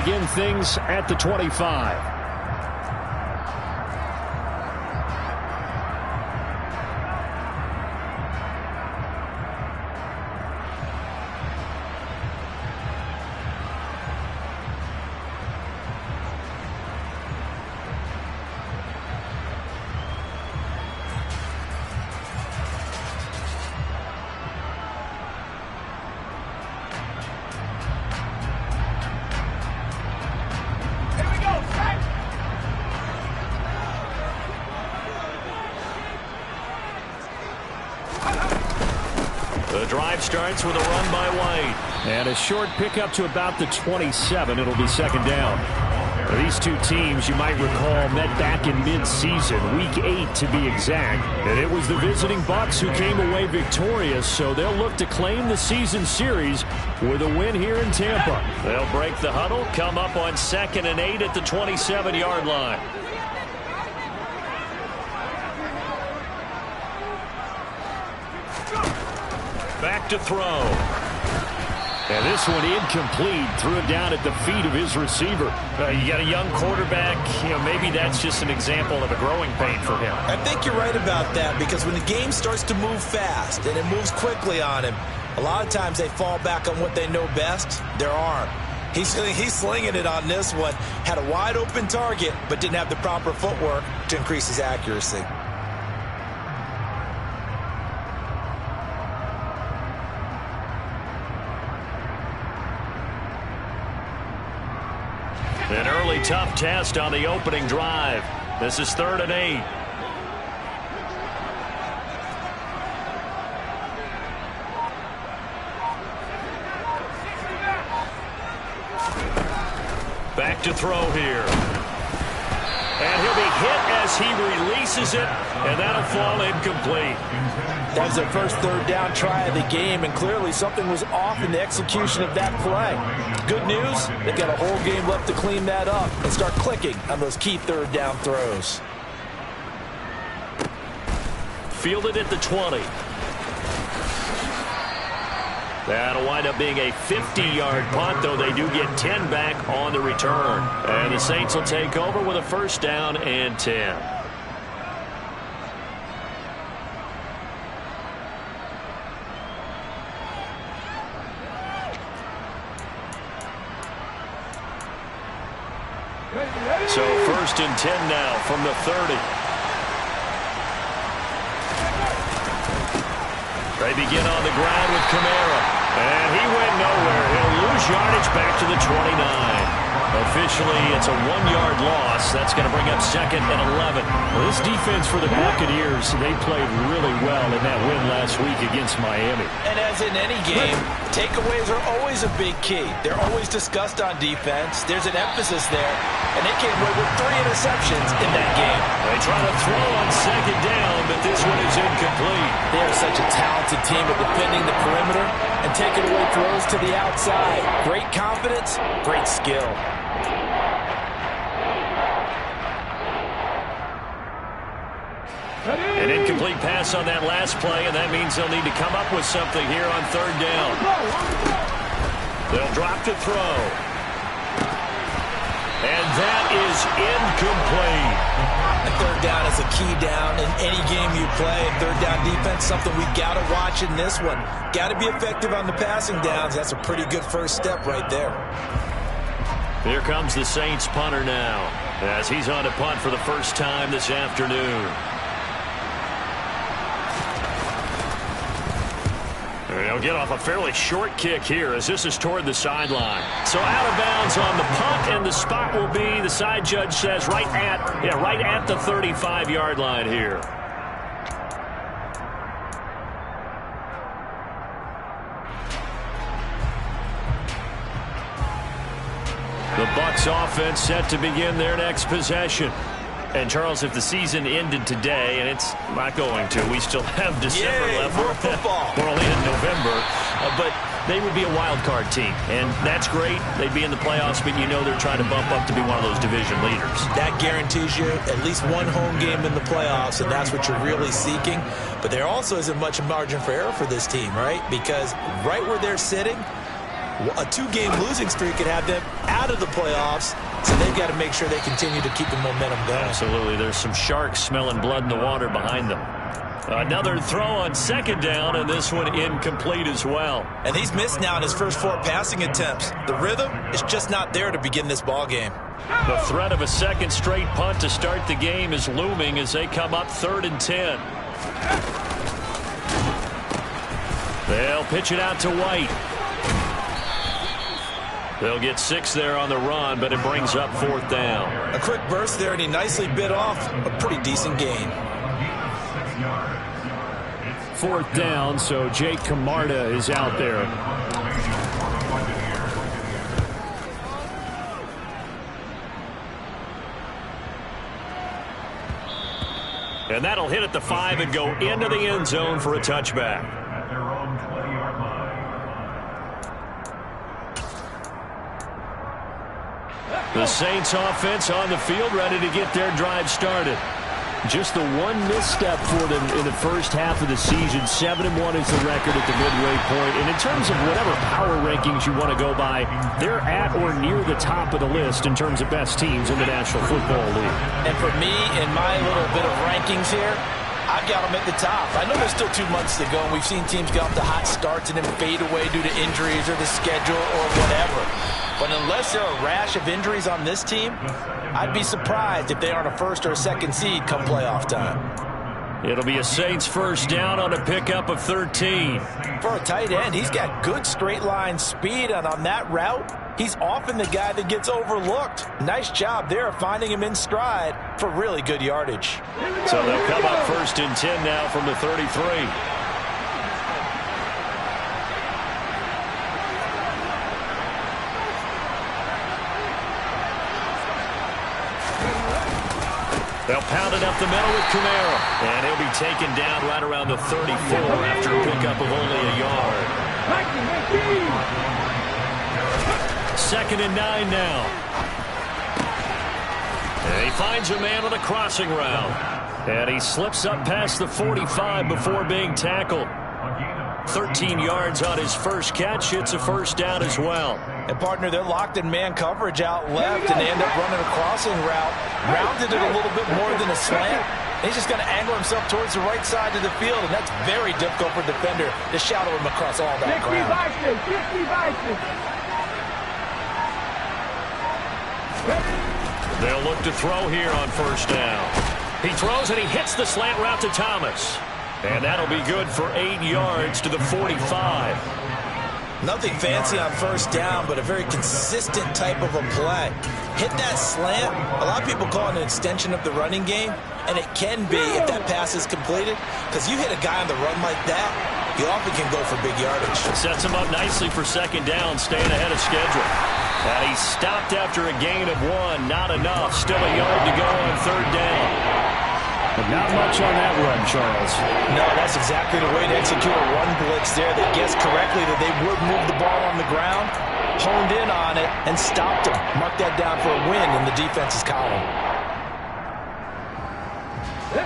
begin things at the 25. The drive starts with a run by White. And a short pickup to about the 27. It'll be second down. Now, these two teams, you might recall, met back in mid-season, week 8 to be exact. And it was the visiting Bucs who came away victorious, so they'll look to claim the season series with a win here in Tampa. They'll break the huddle, come up on 2nd and 8 at the 27-yard line. Back to throw. And this one incomplete. Threw it down at the feet of his receiver. You got a young quarterback. Maybe that's just an example of a growing pain for him. I think you're right about that, because when the game starts to move fast and it moves quickly on him, a lot of times they fall back on what they know best, their arm. He's slinging it on this one. Had a wide open target, but didn't have the proper footwork to increase his accuracy. An early tough test on the opening drive. This is 3rd and 8. Back to throw here. And he'll be hit as he releases it, and that'll fall incomplete. That was their first 3rd down try of the game, and clearly something was off in the execution of that play. Good news, they've got a whole game left to clean that up and start clicking on those key 3rd down throws. Fielded at the 20. That'll wind up being a 50-yard punt, though they do get 10 back on the return. And the Saints will take over with a 1st down and 10. So 1st and 10 now from the 30. They begin on the ground with Kamara. And he went nowhere. He'll lose yardage back to the 29. Officially, it's a 1-yard loss. That's going to bring up 2nd and 11. Well, this defense for the Buccaneers, they played really well in that win last week against Miami. And as in any game, takeaways are always a big key. They're always discussed on defense. There's an emphasis there. And they came away with 3 interceptions in that game. They try to throw on 2nd down, but this one is incomplete. They are such a talented team at defending the perimeter and taking away throws to the outside. Great confidence, great skill. An incomplete pass on that last play, and that means they'll need to come up with something here on 3rd down. They'll drop to throw. And that is incomplete. A 3rd down is a key down in any game you play. And 3rd down defense, something we've got to watch in this one. Got to be effective on the passing downs. That's a pretty good first step right there. Here comes the Saints punter now, as he's on to punt for the first time this afternoon. They'll get off a fairly short kick here, as this is toward the sideline. So out of bounds on the punt, and the spot will be, the side judge says, right at the 35-yard line here. The Bucs offense set to begin their next possession. And, Charles, if the season ended today, and it's not going to, we still have December left. More football. We're only in November. But they would be a wild card team, and that's great. They'd be in the playoffs, but you know they're trying to bump up to be one of those division leaders. That guarantees you at least one home game in the playoffs, and that's what you're really seeking. But there also isn't much margin for error for this team, right? Because right where they're sitting, A 2-game losing streak could have them out of the playoffs, so they've got to make sure they continue to keep the momentum going. Absolutely. There's some sharks smelling blood in the water behind them. Another throw on second down, and this one incomplete as well. And he's missed now in his first 4 passing attempts. The rhythm is just not there to begin this ball game. The threat of a second straight punt to start the game is looming as they come up 3rd and 10. They'll pitch it out to White. They'll get 6 there on the run, but it brings up 4th down. A quick burst there, and he nicely bit off a pretty decent gain. 4th down, so Jake Camarda is out there. And that'll hit at the 5 and go into the end zone for a touchback. The Saints offense on the field, ready to get their drive started. Just the one misstep for them in the first half of the season. 7-1 is the record at the midway point. And in terms of whatever power rankings you want to go by, they're at or near the top of the list in terms of best teams in the National Football League. And for me, in my little bit of rankings here, I've got them at the top. I know there's still 2 months to go, and we've seen teams get off to hot starts and then fade away due to injuries or the schedule or whatever. But unless there are a rash of injuries on this team, I'd be surprised if they aren't a 1st or a 2nd seed come playoff time. It'll be a Saints first down on a pickup of 13. For a tight end, he's got good straight line speed, and on that route, he's often the guy that gets overlooked. Nice job there of finding him in stride for really good yardage. So they'll come up 1st and 10 now from the 33. They'll pound it up the middle with Kamara. And he'll be taken down right around the 34 after a pickup of only a yard. 2nd and 9 now. And he finds a man on a crossing route. And he slips up past the 45 before being tackled. 13 yards on his first catch. It's a first down as well. And, partner, they're locked in man coverage out left, and they end up running a crossing route. Rounded it a little bit more than a slant. He's just going to angle himself towards the right side of the field, and that's very difficult for a defender to shadow him across all that ground. They'll look to throw here on first down. He throws, and he hits the slant route to Thomas. And that'll be good for 8 yards to the 45. Nothing fancy on first down, but a very consistent type of a play. Hit that slant. A lot of people call it an extension of the running game, and it can be if that pass is completed, because you hit a guy on the run like that, you often can go for big yardage. Sets him up nicely for second down, staying ahead of schedule. And he stopped after a gain of 1. Not enough. Still a yard to go on third down. But not much on that run, Charles. No, that's exactly the way to execute a run blitz there. They guessed correctly that they would move the ball on the ground, honed in on it, and stopped them. Mark that down for a win in the defense's column.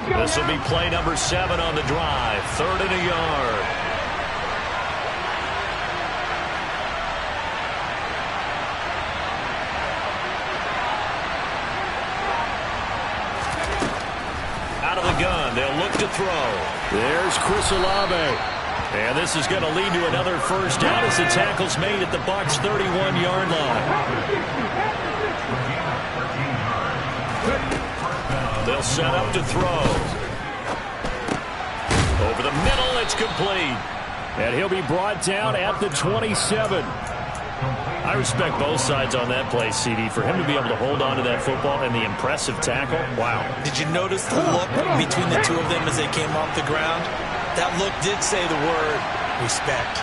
This will be play number 7 on the drive. 3rd and a yard. Gun. They'll look to throw. There's Chris Olave. And this is going to lead to another first down as the tackle's made at the Bucs' 31-yard line. They'll set up to throw. Over the middle, it's complete. And he'll be brought down at the 27. I respect both sides on that play, CD. For him to be able to hold on to that football and the impressive tackle, wow. Did you notice the look between the two of them as they came off the ground? That look did say the word respect.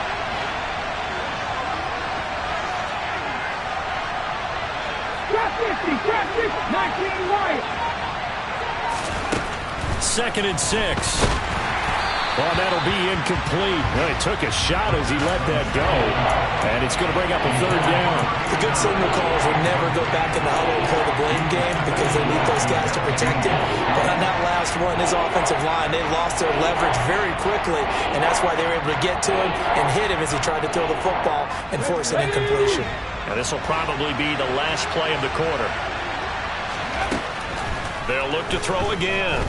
Second and 6. Well, that'll be incomplete. Well, he took a shot as he let that go. And it's going to bring up a third down. The good signal callers will never go back in the huddle and play the blame game because they need those guys to protect him. But on that last one, his offensive line, they lost their leverage very quickly, and that's why they were able to get to him and hit him as he tried to throw the football and force an incompletion. And this will probably be the last play of the quarter. They'll look to throw again.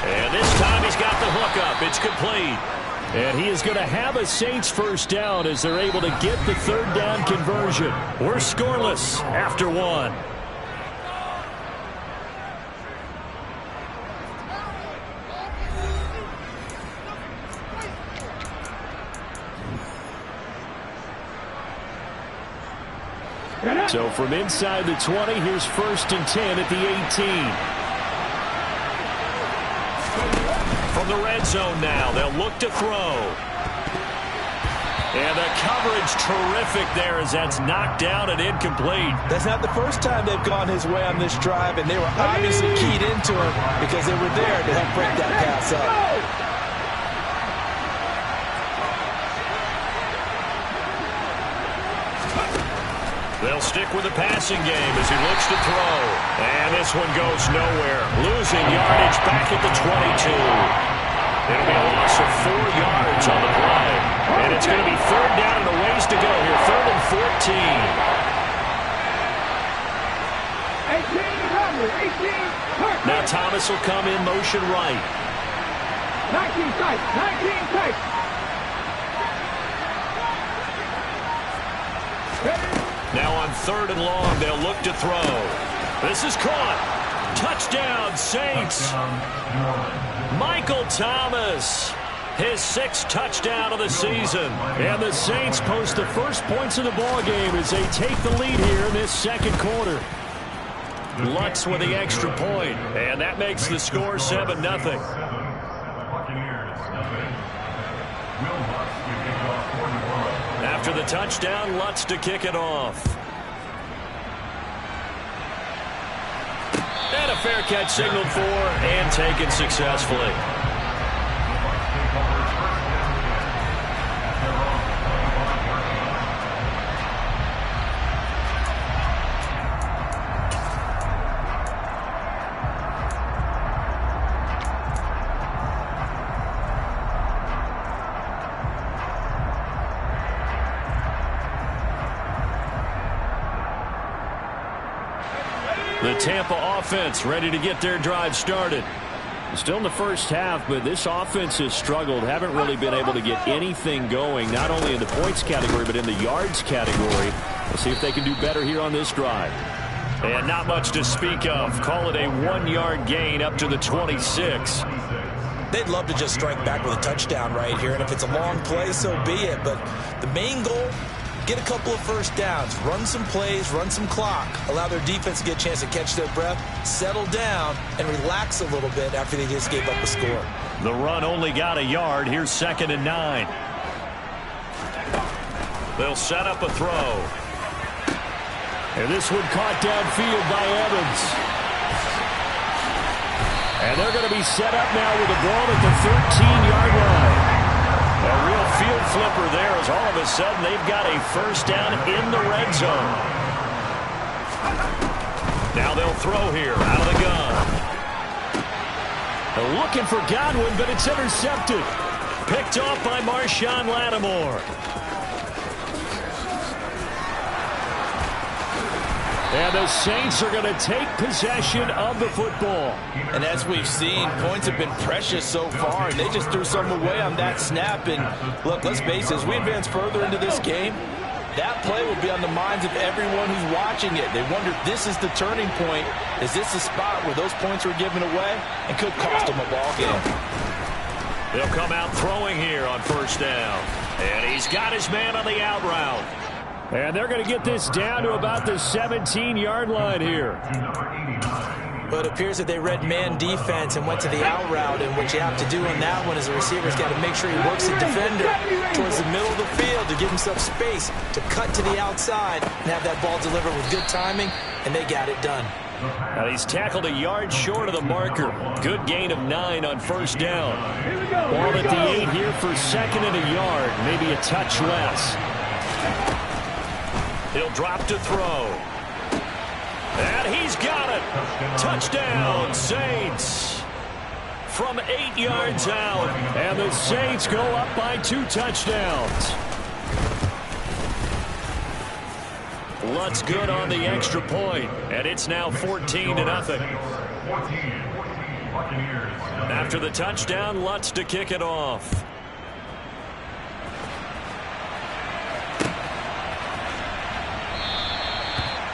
And this time he's got the hook up. It's complete. And he is going to have a Saints first down as they're able to get the third down conversion. We're scoreless after one. So from inside the 20, here's 1st and 10 at the 18. From the red zone now, they'll look to throw. And the coverage terrific there as that's knocked down and incomplete. That's not the first time they've gone his way on this drive, and they were obviously keyed into him because they were there to help break that pass up. They'll stick with the passing game as he looks to throw. And this one goes nowhere. Losing yardage back at the 22. It'll be a loss of 4 yards on the play. And it's going to be 3rd down and a ways to go here. 3rd and 14. Now Thomas will come in motion right. 19 tight. 19 tight. Now on 3rd and long, they'll look to throw. This is caught. Touchdown, Saints. Michael Thomas, his 6th touchdown of the season. And the Saints post the first points of the ball game as they take the lead here in this second quarter. Lutz with the extra point, and that makes the score 7-0. After the touchdown, Lutz to kick it off. And a fair catch signaled for and taken successfully. The Tampa offense ready to get their drive started. Still in the first half, but this offense has struggled. Haven't really been able to get anything going, not only in the points category, but in the yards category. We'll see if they can do better here on this drive. And not much to speak of. Call it a 1-yard gain up to the 26. They'd love to just strike back with a touchdown right here, and if it's a long play, so be it. But the main goal, get a couple of first downs, run some plays, run some clock, allow their defense to get a chance to catch their breath, settle down, and relax a little bit after they just gave up a score. The run only got a yard. Here's 2nd and 9. They'll set up a throw. And this one caught downfield by Evans. And they're going to be set up now with the ball at the 13-yard line. A real field flipper there as all of a sudden they've got a first down in the red zone. Now they'll throw here out of the gun. They're looking for Godwin, but it's intercepted. Picked off by Marshawn Lattimore. And the Saints are going to take possession of the football. And as we've seen, points have been precious so far, and they just threw some away on that snap. And look, let's face it, as we advance further into this game, that play will be on the minds of everyone who's watching it. They wonder if this is the turning point. Is this the spot where those points were given away and could cost them a ball game? They'll come out throwing here on first down. And he's got his man on the out route. And they're going to get this down to about the 17-yard line here. But it appears that they read man defense and went to the out route. And what you have to do on that one is the receiver's got to make sure he works the defender towards the middle of the field to give himself space to cut to the outside and have that ball delivered with good timing, and they got it done. And he's tackled a yard short of the marker. Good gain of 9 on first down. Ball at the 8 here for 2nd and a yard, maybe a touch less. He'll drop to throw. And he's got it. Touchdown, Saints. From 8 yards out. And the Saints go up by 2 touchdowns. Lutt's good on the extra point, and it's now 14-0. After the touchdown, Lutz to kick it off.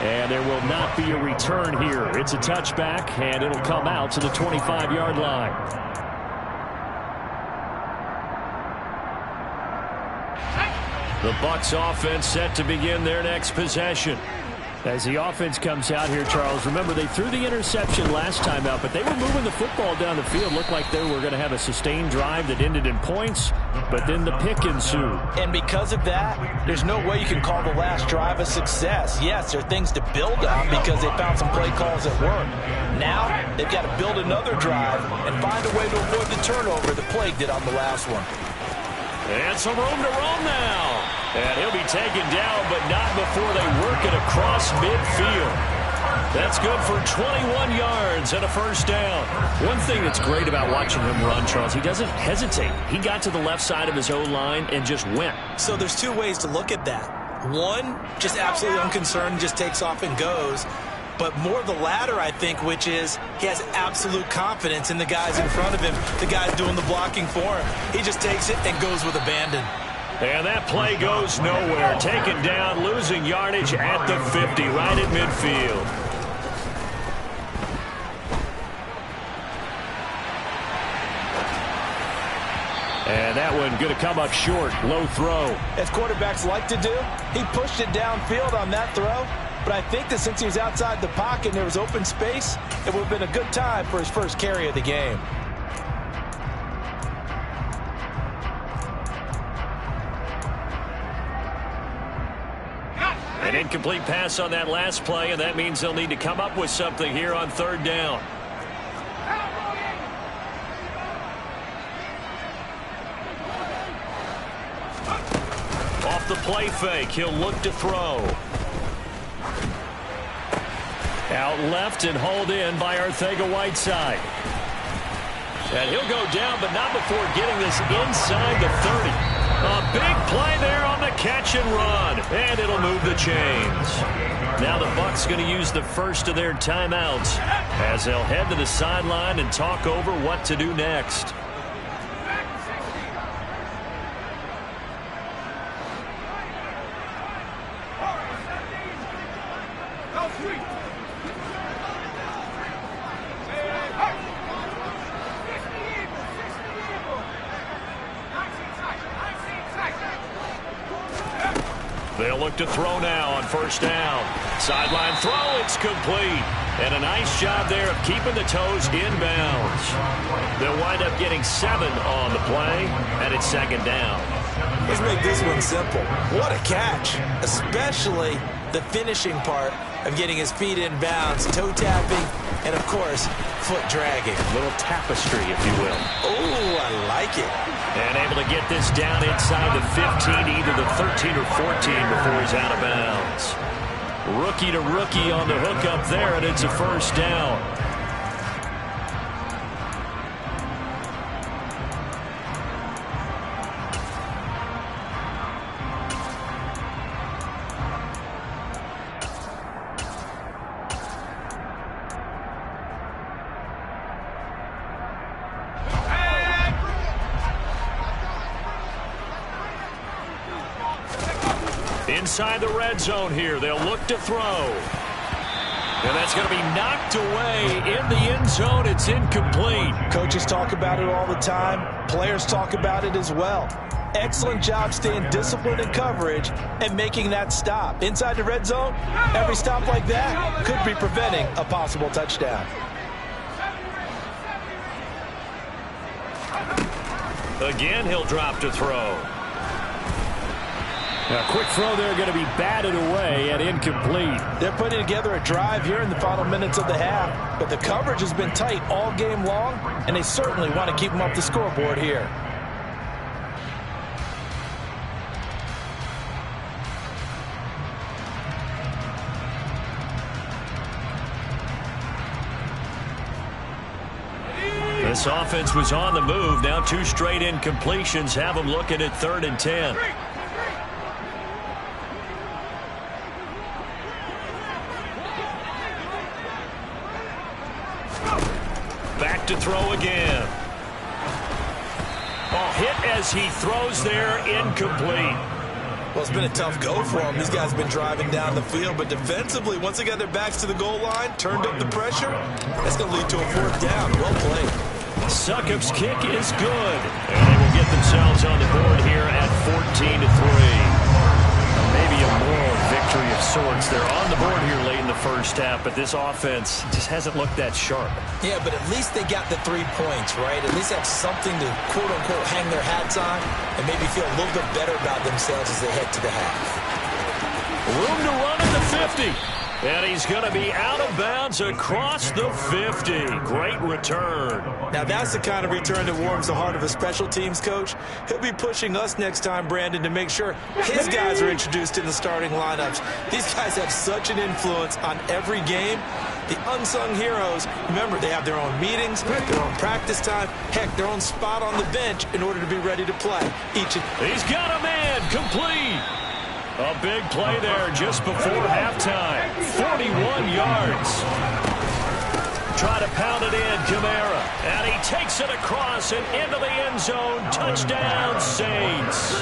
And there will not be a return here. It's a touchback, and it'll come out to the 25-yard line. The Bucs offense set to begin their next possession. As the offense comes out here, Charles, remember they threw the interception last time out, but they were moving the football down the field. Looked like they were going to have a sustained drive that ended in points, but then the pick ensued. And because of that, there's no way you can call the last drive a success. Yes, there are things to build on because they found some play calls that work. Now, they've got to build another drive and find a way to avoid the turnover that plagued it on the last one. And some room to roam now. And he'll be taken down, but not before they work it across midfield. That's good for 21 yards and a first down. One thing that's great about watching him run, Charles, he doesn't hesitate. He got to the left side of his O-line and just went. So there's 2 ways to look at that. One, just absolutely unconcerned, just takes off and goes. But more the latter, I think, which is he has absolute confidence in the guys in front of him, the guys doing the blocking for him. He just takes it and goes with abandon. And that play goes nowhere. Taken down, losing yardage at the 50, right at midfield. And that one going to come up short, low throw. As quarterbacks like to do, he pushed it downfield on that throw. But I think that since he was outside the pocket and there was open space, it would have been a good time for his first carry of the game. An incomplete pass on that last play, and that means they'll need to come up with something here on 3rd down. Off the play fake, he'll look to throw. Out left and hauled in by Arcega-Whiteside. And he'll go down, but not before getting this inside the 30. A big play there on the catch and run. And it'll move the chains. Now the Bucs going to use the first of their timeouts as they'll head to the sideline and talk over what to do next. They'll look to throw now on 1st down. Sideline throw, it's complete. And a nice job there of keeping the toes inbounds. They'll wind up getting 7 on the play, and it's 2nd down. Let's make this one simple. What a catch, especially the finishing part of getting his feet in bounds, toe tapping, and of course, foot dragging. A little tapestry, if you will. Oh, I like it. And able to get this down inside the 15, either the 13 or 14 before he's out of bounds. Rookie to rookie on the hook up there, and it's a 1st down. Inside the red zone here, they'll look to throw. And that's going to be knocked away in the end zone. It's incomplete. Coaches talk about it all the time. Players talk about it as well. Excellent job staying disciplined in coverage and making that stop. Inside the red zone, every stop like that could be preventing a possible touchdown. Again, he'll drop to throw. A quick throw there going to be batted away and incomplete. They're putting together a drive here in the final minutes of the half, but the coverage has been tight all game long, and they certainly want to keep them up the scoreboard here. This offense was on the move. Now 2 straight incompletions have them looking at 3rd and 10. Back to throw again. Oh, hit as he throws there, incomplete. Well, it's been a tough go for them. These guys have been driving down the field, but defensively, once they got their backs to the goal line, turned up the pressure, that's going to lead to a 4th down. Well played. Succop's kick is good, and they will get themselves on the board here at 14-3. Maybe a moral victory of sorts. They're on the board here late in the first half, but this offense just hasn't looked that sharp. Yeah, but at least they got the 3 points, right? At least have something to, quote-unquote, hang their hats on and maybe feel a little bit better about themselves as they head to the half. Room to run at the 50. And he's going to be out of bounds across the 50. Great return. Now, that's the kind of return that warms the heart of a special teams coach. He'll be pushing us next time, Brandon, to make sure his guys are introduced in the starting lineups. These guys have such an influence on every game. The unsung heroes, remember, they have their own meetings, their own practice time, heck, their own spot on the bench in order to be ready to play. He's got a man, complete. A big play there just before halftime. 41 yards. Try to pound it in, Kamara. And he takes it across and into the end zone. Touchdown, Saints.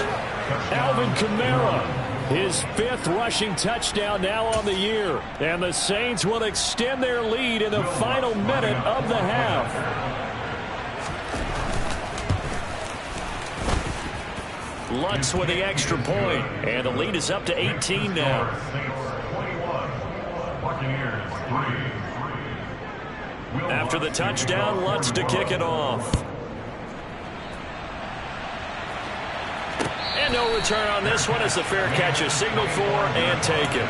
Alvin Kamara, his 5th rushing touchdown now on the year. And the Saints will extend their lead in the final minute of the half. Lutz with the extra point, and the lead is up to 18 now. After the touchdown, Lutz to kick it off. And no return on this one as the fair catch is signaled for and taken.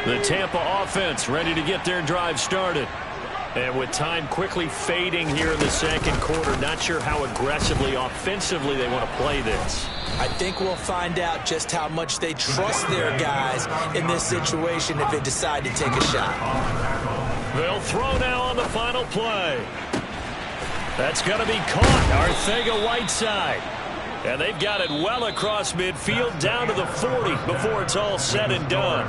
The Tampa offense ready to get their drive started. And with time quickly fading here in the second quarter, not sure how aggressively, offensively they want to play this. I think we'll find out just how much they trust their guys in this situation if they decide to take a shot. They'll throw now on the final play. That's going to be caught. Arcega-Whiteside. And they've got it well across midfield down to the 40 before it's all said and done.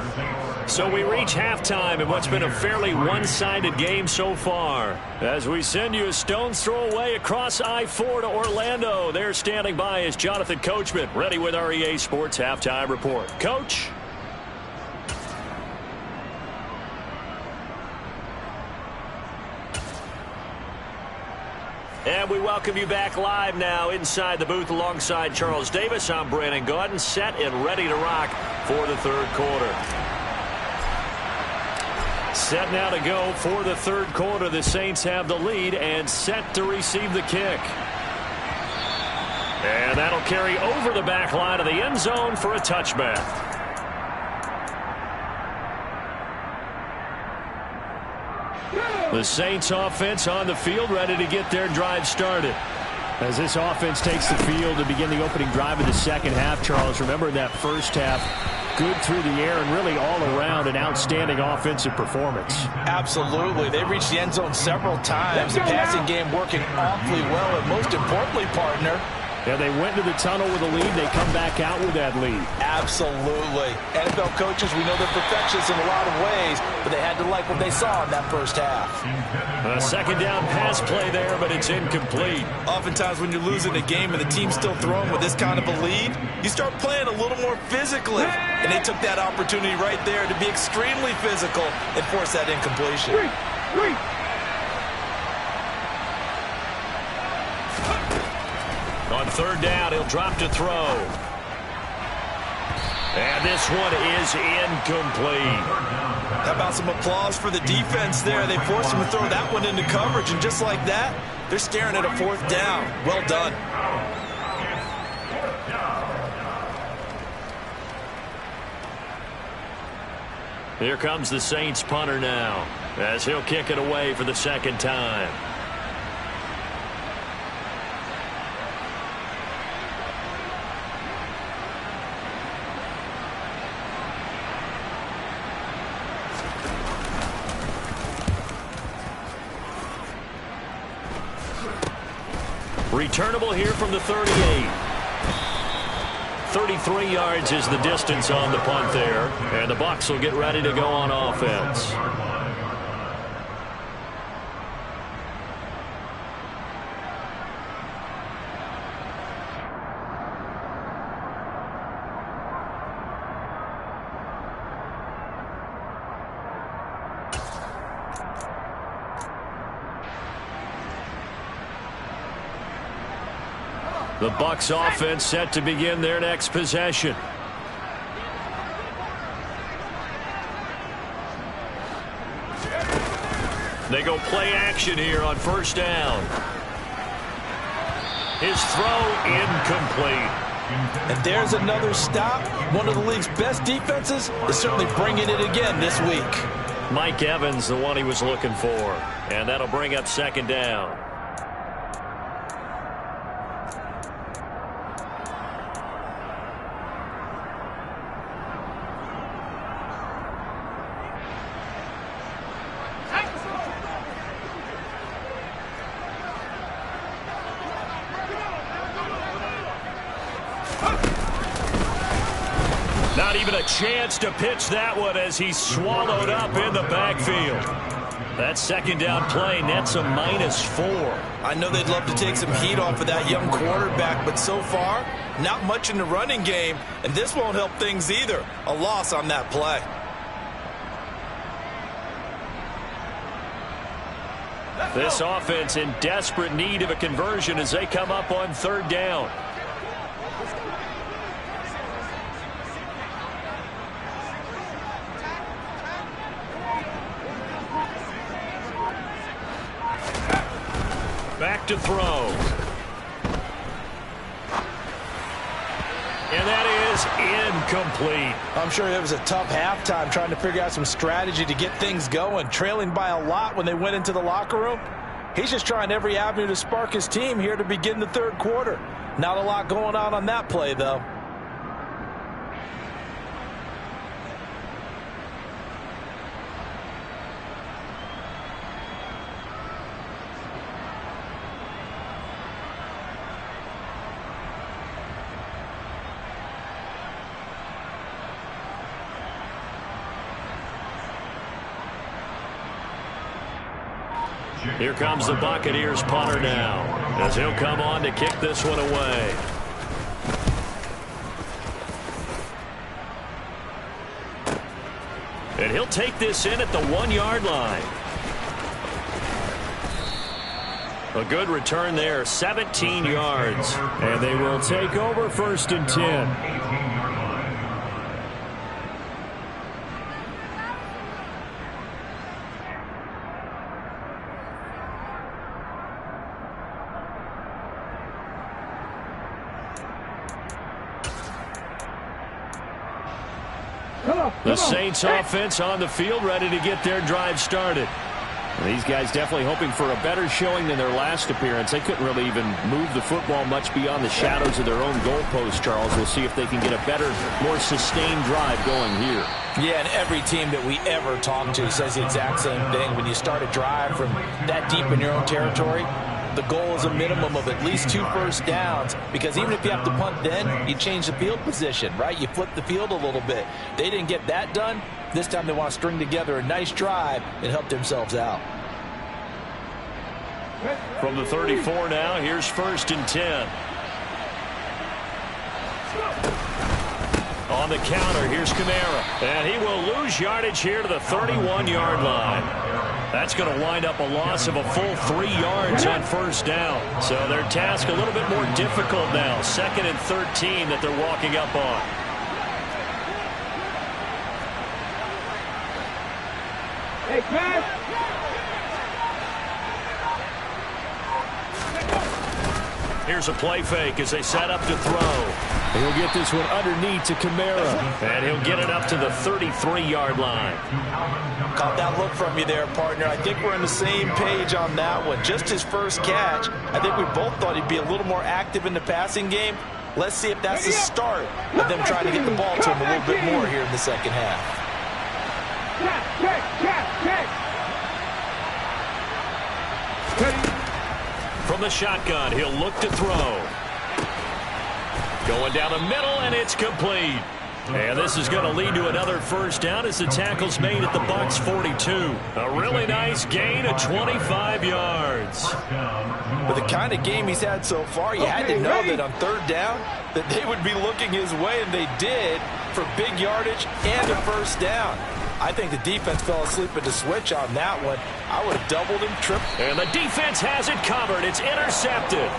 So we reach halftime in what's been a fairly one-sided game so far. As we send you a stone's throw away across I-4 to Orlando. There standing by is Jonathan Coachman, ready with our EA Sports Halftime Report. Coach? And we welcome you back live now inside the booth alongside Charles Davis. I'm Brandon Gaudin, set and ready to rock for the third quarter. Set now to go for the third quarter. The Saints have the lead and set to receive the kick. And that'll carry over the back line of the end zone for a touchback. The Saints offense on the field ready to get their drive started. As this offense takes the field to begin the opening drive of the second half, Charles, remember in that first half, good through the air and really all around an outstanding offensive performance. Absolutely. They reached the end zone several times. The passing game working awfully well, and most importantly, partner, Yeah, they went to the tunnel with a lead. They come back out with that lead. Absolutely. NFL coaches, we know they're perfectionists in a lot of ways, but they had to like what they saw in that first half. A second down pass play there, but it's incomplete. Oftentimes when you're losing a game and the team's still throwing with this kind of a lead, you start playing a little more physically. And they took that opportunity right there to be extremely physical and force that incompletion. On third down, he'll drop to throw. And this one is incomplete. How about some applause for the defense there? They forced him to throw that one into coverage, and just like that, they're staring at a fourth down. Well done. Here comes the Saints punter now. as he'll kick it away for the second time. Returnable here from the 38. 33 yards is the distance on the punt there, and the Bucs will get ready to go on offense. The Bucs offense set to begin their next possession. They go play action here on first down. His throw incomplete. And there's another stop. One of the league's best defenses is certainly bringing it again this week. Mike Evans, the one he was looking for. And that'll bring up second down. Not even a chance to pitch that one as he's swallowed up in the backfield. That second down play nets a -4. I know they'd love to take some heat off of that young quarterback, but so far, not much in the running game, and this won't help things either. A loss on that play. This offense in desperate need of a conversion as they come up on third down. Back to throw. And that is incomplete. I'm sure it was a tough halftime trying to figure out some strategy to get things going, trailing by a lot when they went into the locker room. He's just trying every avenue to spark his team here to begin the third quarter. Not a lot going on that play, though. Here comes the Buccaneers punter now, as he'll come on to kick this one away. And he'll take this in at the 1-yard line. A good return there, 17 yards. And they will take over first and 10. The Saints offense on the field, ready to get their drive started. Well, these guys definitely hoping for a better showing than their last appearance. They couldn't really even move the football much beyond the shadows of their own goalpost, Charles. We'll see if they can get a better, more sustained drive going here. Yeah, and every team that we ever talk to says the exact same thing. When you start a drive from that deep in your own territory, the goal is a minimum of at least 2 first downs, because even if you have to punt then, you change the field position, right? You flip the field a little bit. They didn't get that done. This time they want to string together a nice drive and help themselves out. From the 34 now, here's first and 10. On the counter, here's Kamara. And he will lose yardage here to the 31-yard line. That's going to wind up a loss of a full 3 yards on first down. So their task a little bit more difficult now. 2nd and 13 that they're walking up on. Hey, pass. Here's a play fake as they set up to throw. He'll get this one underneath to Kamara. And he'll get it up to the 33-yard line. Caught that look from you there, partner. I think we're on the same page on that one. Just his first catch. I think we both thought he'd be a little more active in the passing game. Let's see if that's the start of them trying to get the ball to him a little bit more here in the second half. From the shotgun, he'll look to throw. Going down the middle, and it's complete. And this is going to lead to another first down as the tackle's made at the Bucs 42. A really nice gain of 25 yards. With the kind of game he's had so far, you had to know that on third down that they would be looking his way, and they did, for big yardage and a first down. I think the defense fell asleep at the switch on that one. I would have doubled him, tripled. And the defense has it covered. It's intercepted.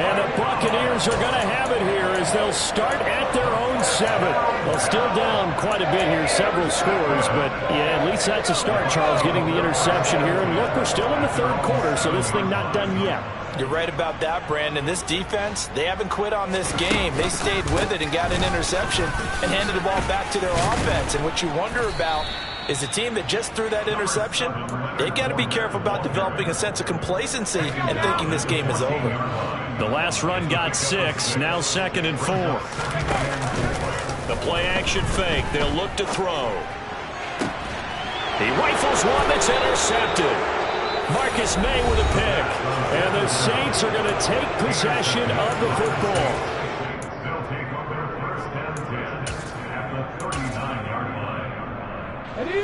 And the Buccaneers are going to have it here as they'll start at their own 7. Well, still down quite a bit here, several scores, but yeah, at least that's a start, Charles, getting the interception here. And look, we're still in the third quarter, so this thing not done yet. You're right about that, Brandon. This defense, they haven't quit on this game. They stayed with it and got an interception and handed the ball back to their offense. And what you wonder about is the team that just threw that interception, they've got to be careful about developing a sense of complacency and thinking this game is over. The last run got 6, now 2nd and 4. The play-action fake, they'll look to throw. He rifles one that's intercepted. Marcus May with a pick. And the Saints are going to take possession of the football. They'll take over first and 10 at the 39-yard line. Ready?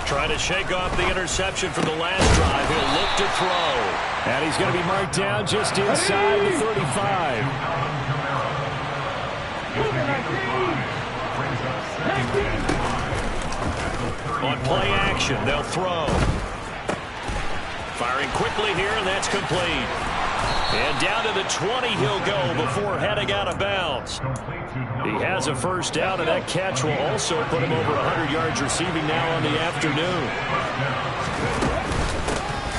Trying to shake off the interception from the last drive. He'll look to throw. And he's going to be marked down just inside the 35. On play action, they'll throw. Firing quickly here, and that's complete. And down to the 20 he'll go before heading out of bounds. He has a first down, and that catch will also put him over 100 yards receiving now on the afternoon.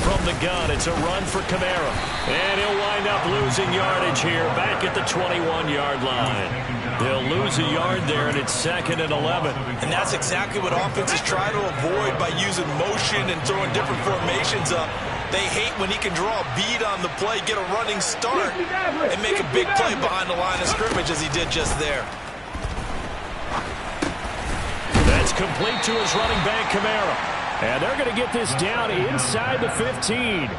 From the gun, it's a run for Kamara. And he'll wind up losing yardage here back at the 21-yard line. They'll lose a yard there, and it's 2nd and 11. And that's exactly what offenses try to avoid by using motion and throwing different formations up. They hate when he can draw a bead on the play, get a running start, and make a big play behind the line of scrimmage as he did just there. That's complete to his running back, Kamara. And they're going to get this down inside the 15.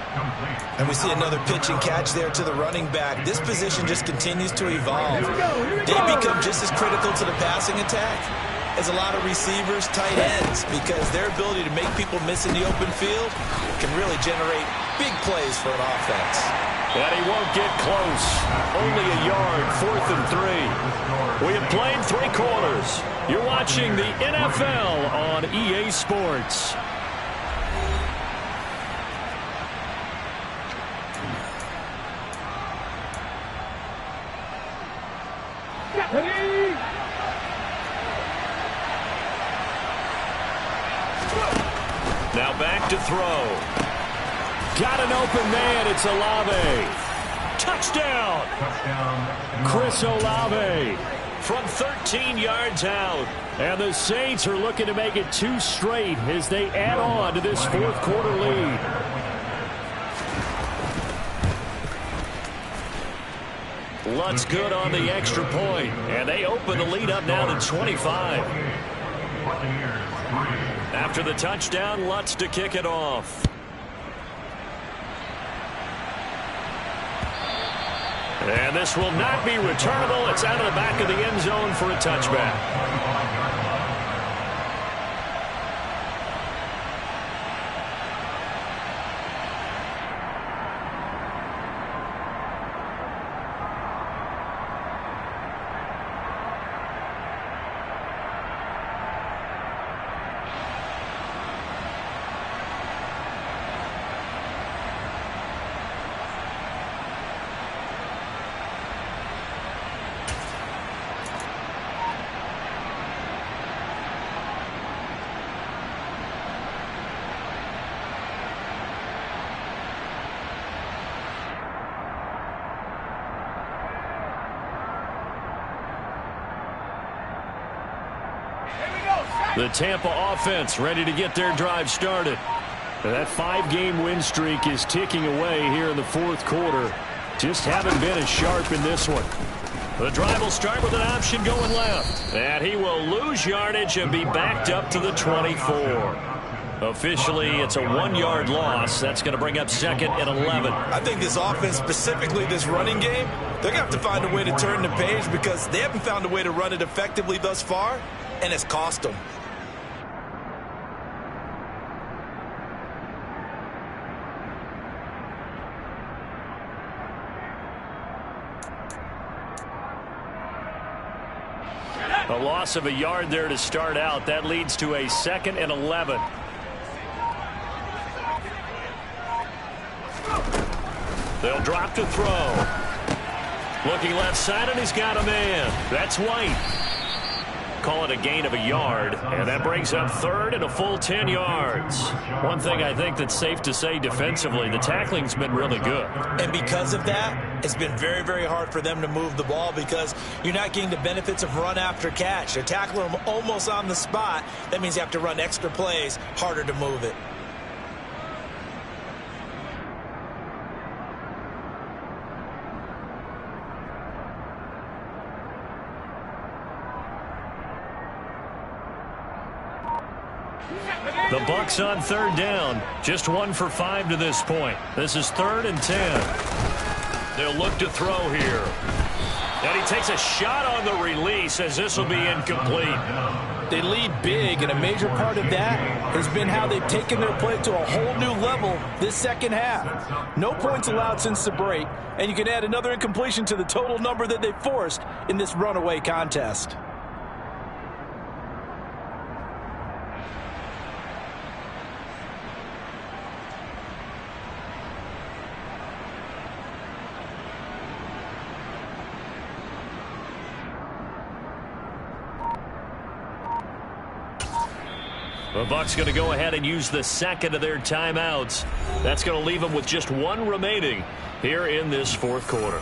And we see another pitch and catch there to the running back. This position just continues to evolve. They become just as critical to the passing attack as a lot of receivers, tight ends, because their ability to make people miss in the open field can really generate big plays for an offense. And he won't get close. Only a yard, 4th and 3. We have played 3 quarters. You're watching the NFL on EA Sports. Now back to throw. Got an open man. It's Olave. Touchdown. Chris Olave. From 13 yards out. And the Saints are looking to make it 2 straight as they add on to this 4th quarter lead. Lutz good on the extra point. And they open the lead up now to 25. After the touchdown, Lutz to kick it off. And this will not be returnable. It's out of the back of the end zone for a touchback. The Tampa offense ready to get their drive started. That 5-game win streak is ticking away here in the fourth quarter. Just haven't been as sharp in this one. The drive will start with an option going left. And he will lose yardage and be backed up to the 24. Officially, it's a 1-yard loss. That's going to bring up 2nd and 11. I think this offense, specifically this running game, they're going to have to find a way to turn the page because they haven't found a way to run it effectively thus far, and it's cost them. A loss of a yard there to start out. That leads to a 2nd and 11. They'll drop to throw. Looking left side, and he's got a man. That's White. Call it a gain of a yard, and that brings up 3rd and a full 10 yards. One thing I think that's safe to say defensively, the tackling's been really good. And because of that, it's been very, very hard for them to move the ball because you're not getting the benefits of run after catch. They're tackling them almost on the spot. That means you have to run extra plays, harder to move it. The Bucs on 3rd down. Just 1 for 5 to this point. This is 3rd and 10. They'll look to throw here. And he takes a shot on the release as this will be incomplete. They lead big, and a major part of that has been how they've taken their play to a whole new level this second half. No points allowed since the break, and you can add another incompletion to the total number that they forced in this runaway contest. The Bucs going to go ahead and use the 2nd of their timeouts. That's going to leave them with just 1 remaining here in this fourth quarter.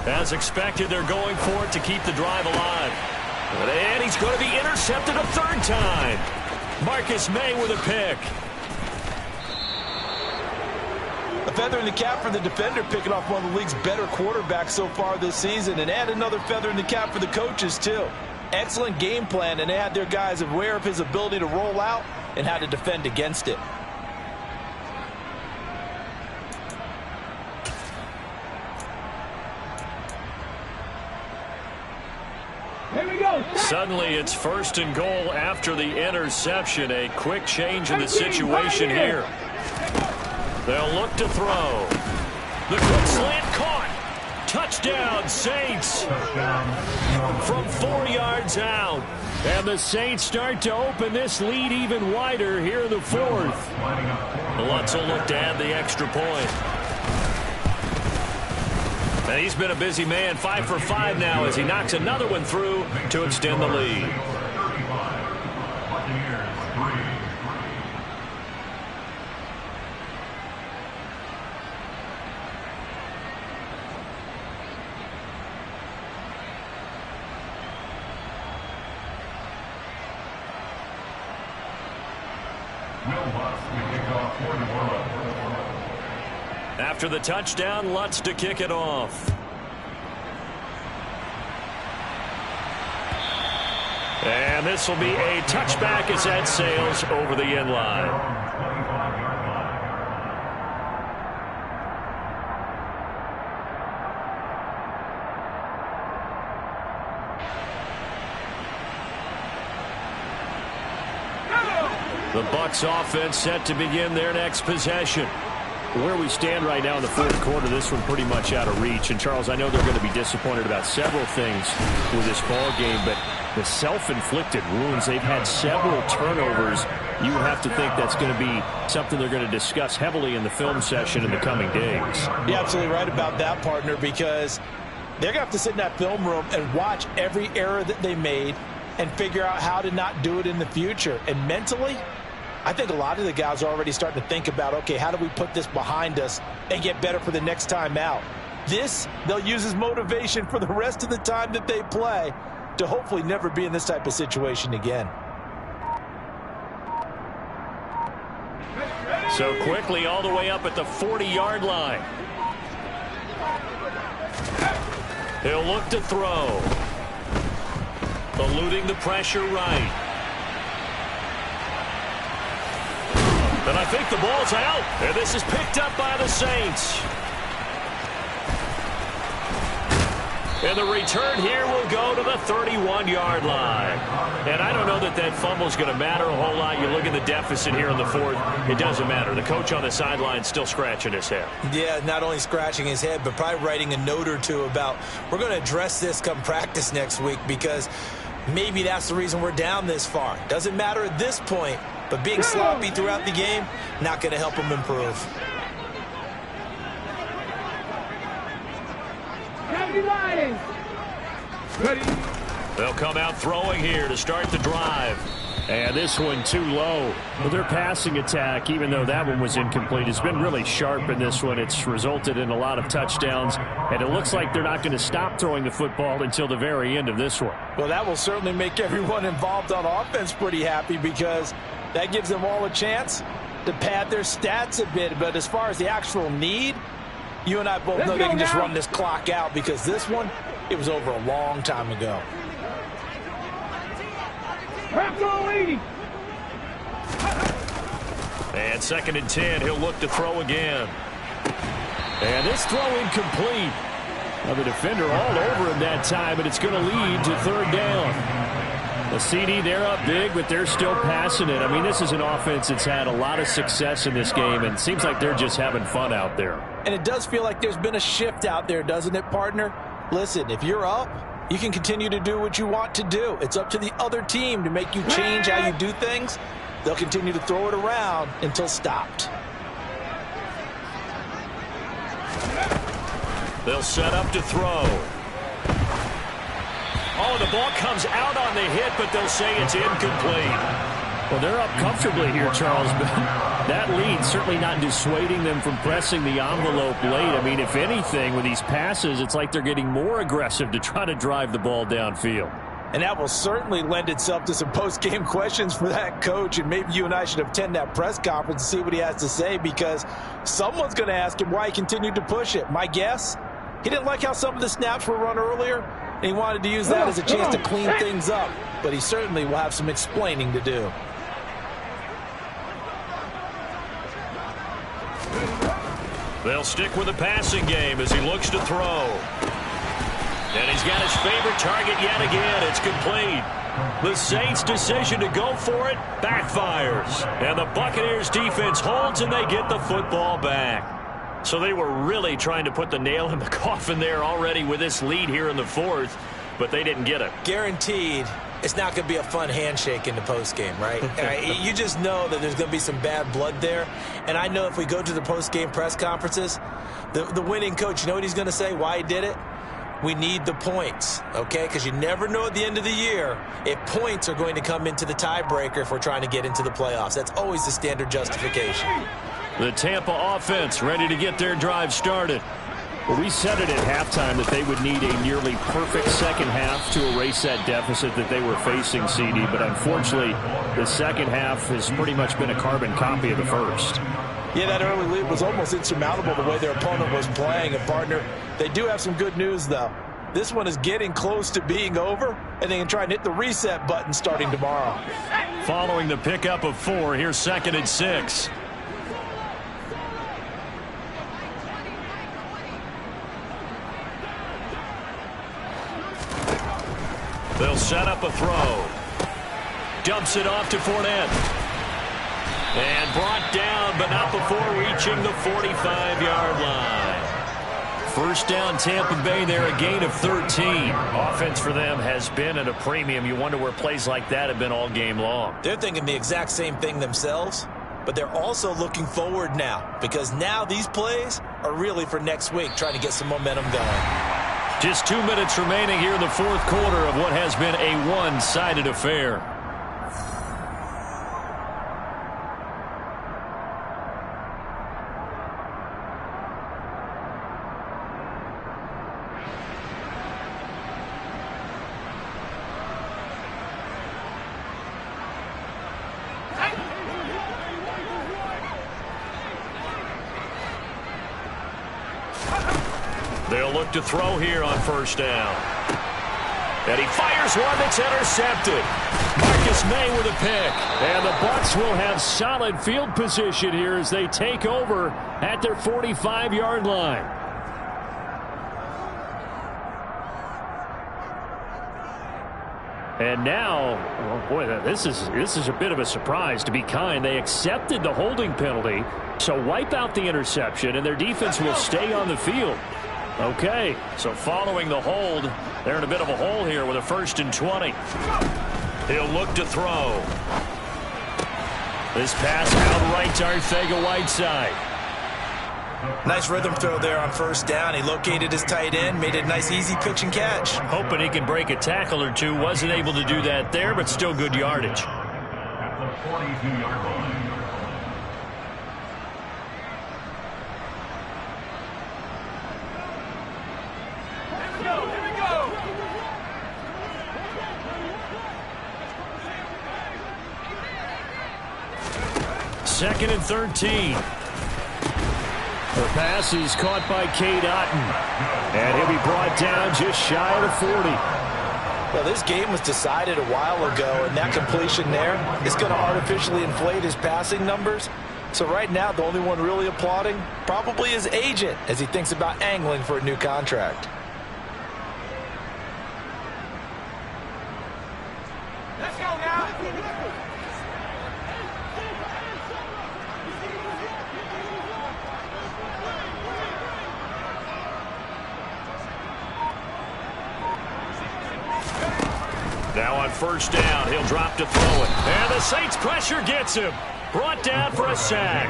As expected, they're going for it to keep the drive alive. And he's going to be intercepted a 3rd time. Marcus May with a pick. A feather in the cap for the defender, picking off one of the league's better quarterbacks so far this season, and add another feather in the cap for the coaches, too. Excellent game plan, and they had their guys aware of his ability to roll out and how to defend against it. Suddenly, it's 1st and goal after the interception. A quick change in the situation here. They'll look to throw. The quick slant caught. Touchdown, Saints. From 4 yards out. And the Saints start to open this lead even wider here in the 4th. Lutz will look to add the extra point. And he's been a busy man, 5 for 5 now as he knocks another one through to extend the lead. After the touchdown, Lutz to kick it off. And this will be a touchback as that sails over the end line. The Bucs offense set to begin their next possession. Where we stand right now in the fourth quarter, this one pretty much out of reach. And, Charles, I know they're going to be disappointed about several things with this ball game, but the self-inflicted wounds, they've had several turnovers. You would have to think that's going to be something they're going to discuss heavily in the film session in the coming days. You're absolutely right about that, partner, because They're going to have to sit in that film room and watch every error that they made and figure out how to not do it in the future. And mentally, I think a lot of the guys are already starting to think about, okay, how do we put this behind us and get better for the next time out? This, they'll use as motivation for the rest of the time that they play to hopefully never be in this type of situation again. So quickly all the way up at the 40-yard line. He'll look to throw. Eluding the pressure right. And I think the ball's out. And this is picked up by the Saints. And the return here will go to the 31-yard line. And I don't know that that fumble is going to matter a whole lot. You look at the deficit here in the fourth. It doesn't matter. The coach on the sideline still scratching his head. Yeah, not only scratching his head, but probably writing a note or two about we're going to address this come practice next week because maybe that's the reason we're down this far. Doesn't matter at this point, but being sloppy throughout the game, not going to help him improve. They'll come out throwing here to start the drive. And this one too low. Well, their passing attack, even though that one was incomplete, has been really sharp in this one. It's resulted in a lot of touchdowns, and it looks like they're not going to stop throwing the football until the very end of this one. Well, that will certainly make everyone involved on offense pretty happy because that gives them all a chance to pad their stats a bit. But as far as the actual need, you and I both know they can just run this clock out because this one, it was over a long time ago. And 2nd and 10, he'll look to throw again. And this throw incomplete. Well, the defender all over him that time, but it's going to lead to 3rd down. The CD, they're up big, but they're still passing it. I mean, this is an offense that's had a lot of success in this game, and it seems like they're just having fun out there. And it does feel like there's been a shift out there, doesn't it, partner? Listen, if you're up, you can continue to do what you want to do. It's up to the other team to make you change how you do things. They'll continue to throw it around until stopped. They'll set up to throw. Oh, the ball comes out on the hit, but they'll say it's incomplete. Well, they're up comfortably here, Charles, but that lead certainly not dissuading them from pressing the envelope late. I mean, if anything, with these passes, it's like they're getting more aggressive to try to drive the ball downfield. And that will certainly lend itself to some post-game questions for that coach, and maybe you and I should attend that press conference and see what he has to say because someone's going to ask him why he continued to push it. My guess, he didn't like how some of the snaps were run earlier, and he wanted to use that as a chance to clean things up. But he certainly will have some explaining to do. They'll stick with the passing game as he looks to throw. And he's got his favorite target yet again. It's complete. The Saints' decision to go for it backfires. And the Buccaneers' defense holds and they get the football back. So they were really trying to put the nail in the coffin there already with this lead here in the fourth, but they didn't get it. Guaranteed it's not going to be a fun handshake in the postgame, right? You just know that there's going to be some bad blood there. And I know if we go to the postgame press conferences, the winning coach, you know what he's going to say, why he did it? We need the points, okay? Because you never know at the end of the year if points are going to come into the tiebreaker if we're trying to get into the playoffs. That's always the standard justification. The Tampa offense ready to get their drive started. Well, we said it at halftime that they would need a nearly perfect second half to erase that deficit that they were facing, CD. But unfortunately, the second half has pretty much been a carbon copy of the first. Yeah, that early lead was almost insurmountable the way their opponent was playing. And, partner, they do have some good news, though. This one is getting close to being over, and they can try and hit the reset button starting tomorrow. Following the pickup of 4, here's 2nd and 6. They'll set up a throw. Dumps it off to Fournette. And brought down, but not before reaching the 45-yard line. First down, Tampa Bay there, a gain of 13. Offense for them has been at a premium. You wonder where plays like that have been all game long. They're thinking the exact same thing themselves, but they're also looking forward now because now these plays are really for next week, trying to get some momentum going. Just 2 minutes remaining here in the fourth quarter of what has been a one-sided affair. They'll look to throw here on first down. And he fires one that's intercepted. Marcus May with a pick. And the Bucs will have solid field position here as they take over at their 45-yard line. And now, oh boy, this is a bit of a surprise, to be kind. They accepted the holding penalty, so wipe out the interception, and their defense will stay on the field. Okay, so following the hold, they're in a bit of a hole here with a 1st and 20. He'll look to throw. This pass out right to Arcega-Whiteside. Nice rhythm throw there on first down. He located his tight end, made it a nice easy pitch and catch. Hoping he can break a tackle or two. Wasn't able to do that there, but still good yardage. At the 42-yard line. Second and 13. The pass is caught by Cade Otton. And he'll be brought down just shy of the 40. Well, this game was decided a while ago, and that completion there is going to artificially inflate his passing numbers. So right now, the only one really applauding probably his agent as he thinks about angling for a new contract. Let's go now. Now on first down, he'll drop to throw it. And the Saints pressure gets him. Brought down for a sack.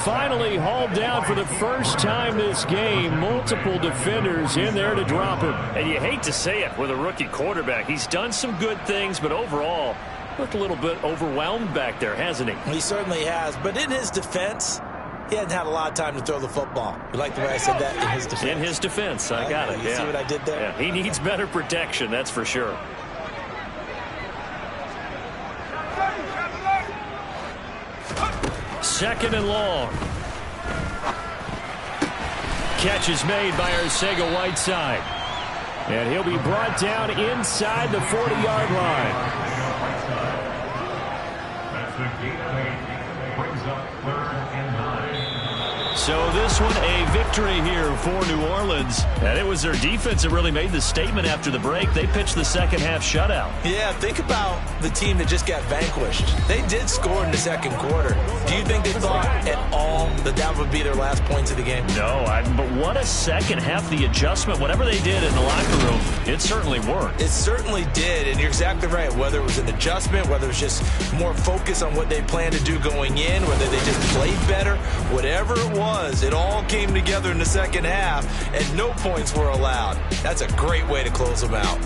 Finally hauled down for the first time this game. Multiple defenders in there to drop him. And you hate to say it with a rookie quarterback. He's done some good things, but overall, looked a little bit overwhelmed back there, hasn't he? He certainly has, but in his defense, he hadn't had a lot of time to throw the football. You like the way I said that? In his defense. In his defense, I got it. You see what I did there? Yeah, he needs better protection, that's for sure. Second and long. Catch is made by Arcega-Whiteside. And he'll be brought down inside the 40-yard line. That's the gain of 8. Brings up 3rd and 9. So this one a victory here for New Orleans. And it was their defense that really made the statement after the break. They pitched the second half shutout. Yeah, think about the team that just got vanquished. They did score in the second quarter. Do you think they thought at all that that would be their last points of the game? No, but what a second half. The adjustment, whatever they did in the locker room, it certainly worked. It certainly did, and you're exactly right. Whether it was an adjustment, whether it was just more focus on what they planned to do going in, whether they just played better, whatever it was, it all came together in the second half, and no points were allowed. That's a great way to close them out.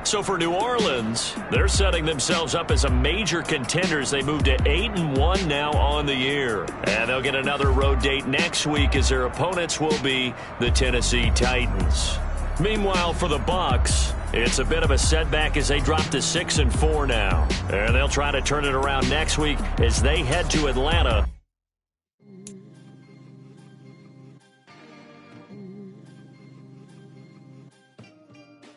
So for New Orleans, they're setting themselves up as a major contender as they move to 8-1 now on the year. And they'll get another road date next week as their opponents will be the Tennessee Titans. Meanwhile, for the Bucs, it's a bit of a setback as they drop to 6-4 now. And they'll try to turn it around next week as they head to Atlanta